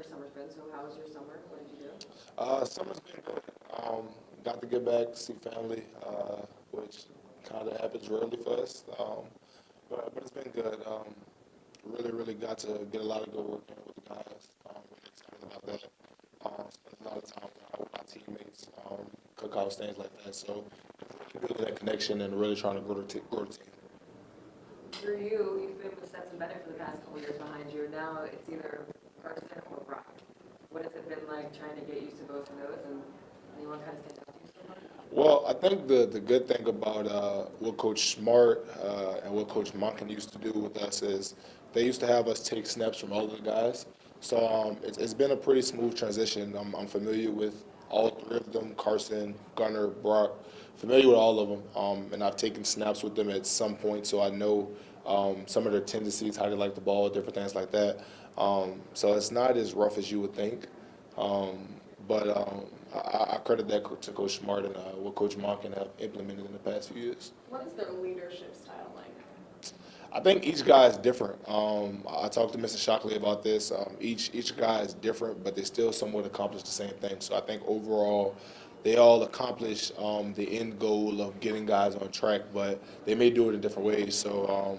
your summer's been. So how was your summer? What did you do? Summer's been good. Got to get back, see family, which kind of happens rarely for us. But it's been good. Really got to get a lot of good work in with the guys. Really excited about that. Spent a lot of time with my teammates, cookouts, things like that. So building that connection and really trying to grow the team. For you, you've been with Stetson Bennett for the past couple years behind you. Now it's either Carson or Brock. What has it been like trying to get used to both of those, and anyone kind of stand out to you so far? Well, I think the good thing about what Coach Smart and what Coach Monken used to do with us is they used to have us take snaps from all of the guys. So it's been a pretty smooth transition. I'm familiar with all three of them, Carson, Gunner, Brock, familiar with all of them. And I've taken snaps with them at some point, so I know some of their tendencies, how they like the ball, different things like that. So it's not as rough as you would think. But I credit that to Coach Smart and what Coach Monken have implemented in the past few years. What is their leadership style like? I think each guy is different. I talked to Mr. Shockley about this. Each guy is different, but they still somewhat accomplish the same thing. So I think overall, they all accomplish the end goal of getting guys on track, but they may do it in different ways. So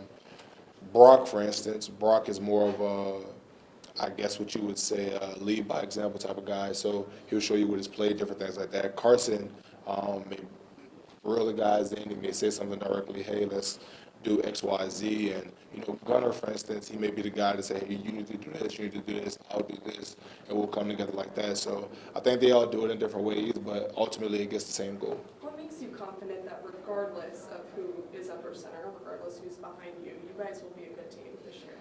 Brock, for instance, Brock is more of a, I guess what you would say, lead by example type of guy. So he'll show you with his play, different things like that. Carson may reel the guys in. He may say something directly, hey, let's do X, Y, Z. And, Gunner, for instance, he may be the guy to say, hey, you need to do this, you need to do this, I'll do this, and we'll come together like that. So I think they all do it in different ways, but ultimately it gets the same goal. What makes you confident that regardless of who is under center, regardless who's behind you, you guys will be a good team this year?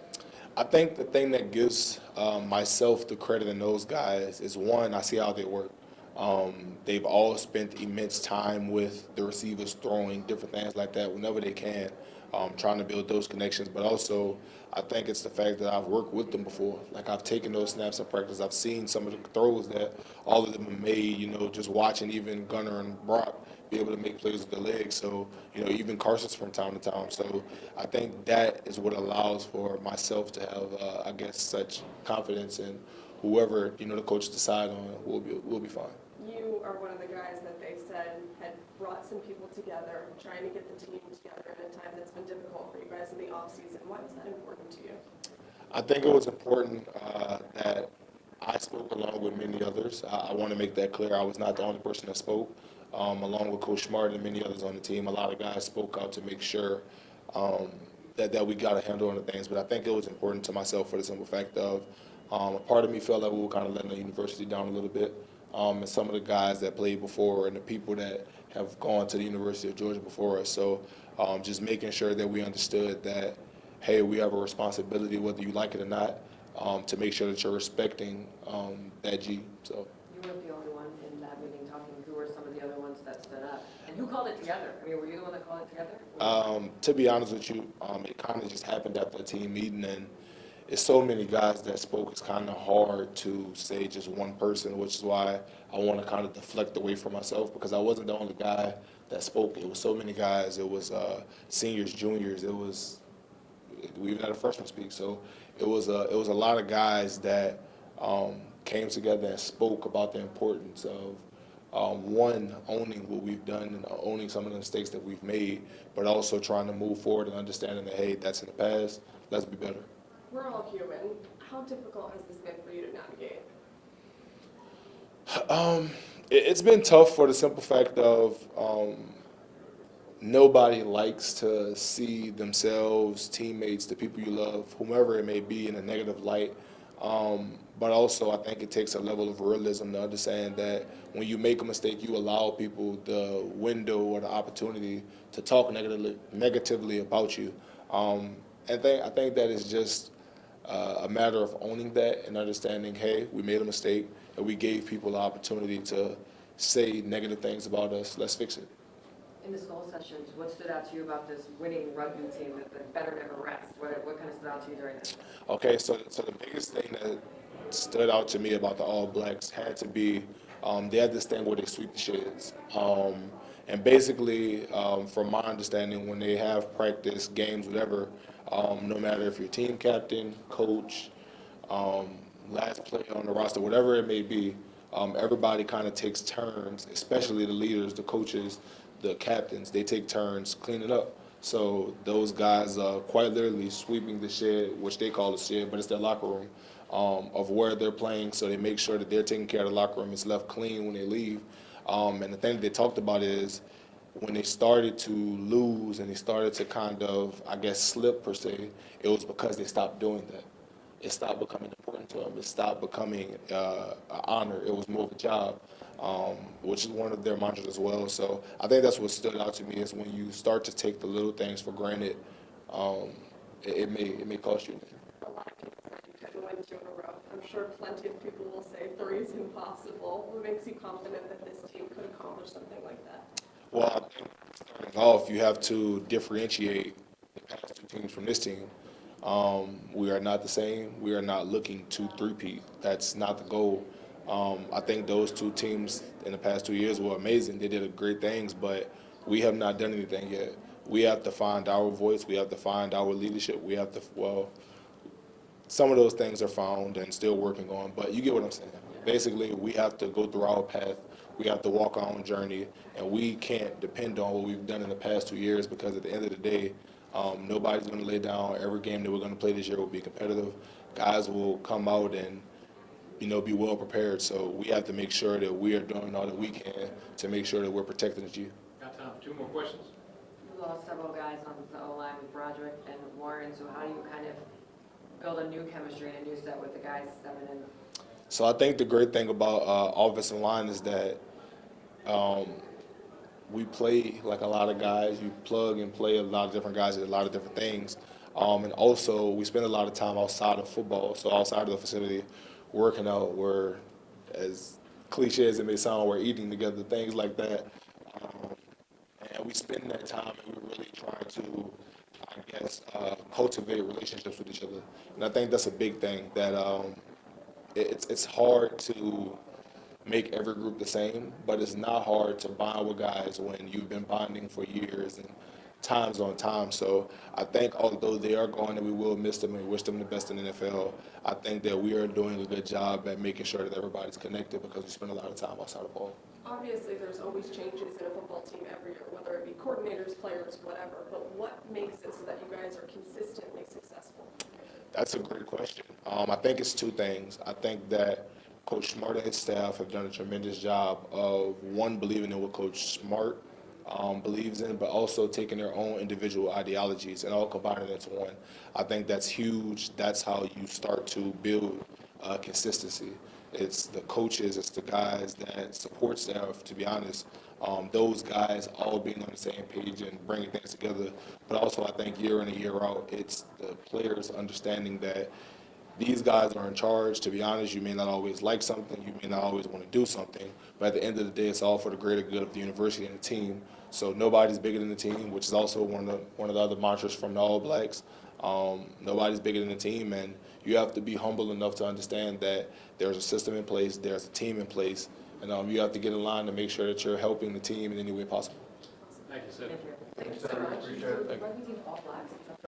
I think the thing that gives myself the credit in those guys is, one, I see how they work. They've all spent immense time with the receivers throwing, different things like that whenever they can, trying to build those connections. But also, I think it's the fact that I've worked with them before. Like, I've taken those snaps in practice. I've seen some of the throws that all of them have made, just watching even Gunner and Brock be able to make plays with their legs. So, even Carson's from time to time. So I think that is what allows for myself to have, I guess, such confidence in whoever, the coaches decide on will be fine. You are one of the guys that they said had brought some people together, trying to get the team together at a time that's been difficult for you guys in the offseason. Why is that important to you? I think it was important that I spoke along with many others. I want to make that clear. I was not the only person that spoke. Along with Coach Smart and many others on the team, a lot of guys spoke out to make sure that we got a handle on the things. But I think it was important to myself for the simple fact of a part of me felt like we were kind of letting the university down a little bit. And some of the guys that played before and the people that have gone to the University of Georgia before us. So just making sure that we understood that, hey, we have a responsibility, whether you like it or not, to make sure that you're respecting that G. So. You weren't the only one in that meeting talking. Who were some of the other ones that stood up? And who called it together? I mean, were you the one that called it together? To be honest with you, it kind of just happened after the team meeting, and it's so many guys that spoke. It's kind of hard to say just one person, which is why I want to kind of deflect away from myself, because I wasn't the only guy that spoke. It was so many guys. It was seniors, juniors. We even had a freshman speak. So it was a lot of guys that came together and spoke about the importance of one, owning what we've done and owning some of the mistakes that we've made, but also trying to move forward and understanding that, hey, that's in the past. Let's be better. We're all human. How difficult has this been for you to navigate? It's been tough for the simple fact of nobody likes to see themselves, teammates, the people you love, whomever it may be, in a negative light. But also, I think it takes a level of realism to understand that when you make a mistake, you allow people the window or the opportunity to talk negatively about you. I think that is just a matter of owning that and understanding, hey, we made a mistake and we gave people the opportunity to say negative things about us. Let's fix it. In the skull sessions, what stood out to you about this winning rugby team that the better never rest? What kind of stood out to you during that? Okay, so the biggest thing that stood out to me about the All Blacks had to be they had this thing where they sweep the sheds. And basically, from my understanding, when they have practice, games, whatever, no matter if you're team captain, coach, last player on the roster, whatever it may be, everybody kind of takes turns, especially the leaders, the coaches, the captains. They take turns cleaning up. So those guys quite literally sweeping the shed, which they call the shed, but it's their locker room, of where they're playing. So they make sure that they're taking care of the locker room. It's left clean when they leave. And the thing that they talked about is when they started to lose and they started to kind of, I guess, slip per se, it was because they stopped doing that. It stopped becoming important to them. It stopped becoming an honor. It was more of a job, which is one of their mantras as well. So I think that's what stood out to me is when you start to take the little things for granted, it may cost you. A lot of people said you couldn't win 2 in a row. I'm sure plenty of people will say 3 is impossible. What makes you confident that this team could accomplish something like that? Well, I think starting off, you have to differentiate the past 2 teams from this team. We are not the same. We are not looking to three-peat. That's not the goal. I think those 2 teams in the past 2 years were amazing. They did great things, but we have not done anything yet. We have to find our voice. We have to find our leadership. We have to, some of those things are found and still working on, but you get what I'm saying. Basically, we have to go through our path. We have to walk our own journey, and we can't depend on what we've done in the past 2 years because at the end of the day, nobody's going to lay down. Every game that we're going to play this year will be competitive. Guys will come out and, be well prepared. So we have to make sure that we are doing all that we can to make sure that we're protecting the G. Got time for 2 more questions? You lost several guys on the O-line with Broderick and Warren, so how do you kind of build a new chemistry and a new set with the guys stepping in? So I think the great thing about offensive line is that we play like a lot of guys. You plug and play a lot of different guys at a lot of different things. And also, we spend a lot of time outside of football, so outside of the facility, working out. We're, as cliche as it may sound, we're eating together, things like that. And we spend that time and we really try to, I guess, cultivate relationships with each other. And I think that's a big thing, that it's hard to make every group the same, but it's not hard to bond with guys when you've been bonding for years and times on time. So I think although they are gone and we will miss them and wish them the best in the NFL, I think that we are doing a good job at making sure that everybody's connected because we spend a lot of time outside of ball. Obviously, there's always changes in a football team every year, whether it be coordinators, players, whatever. But what makes it so that you guys are consistently successful? That's a great question. I think it's 2 things. I think that Coach Smart and his staff have done a tremendous job of, one, believing in what Coach Smart believes in, but also taking their own individual ideologies and all combining it into one. I think that's huge. That's how you start to build consistency. It's the coaches, it's the guys that support staff, to be honest. Those guys all being on the same page and bringing things together. But also, I think year in and year out, it's the players understanding that these guys are in charge. To be honest, you may not always like something, you may not always want to do something, but at the end of the day, it's all for the greater good of the university and the team. So nobody's bigger than the team, which is also one of the other mantras from the All Blacks. Nobody's bigger than the team, and you have to be humble enough to understand that there's a system in place, there's a team in place, and you have to get in line to make sure that you're helping the team in any way possible. Thank you, Sedrick. Thank you so much. Appreciate it. Rugby team All Blacks.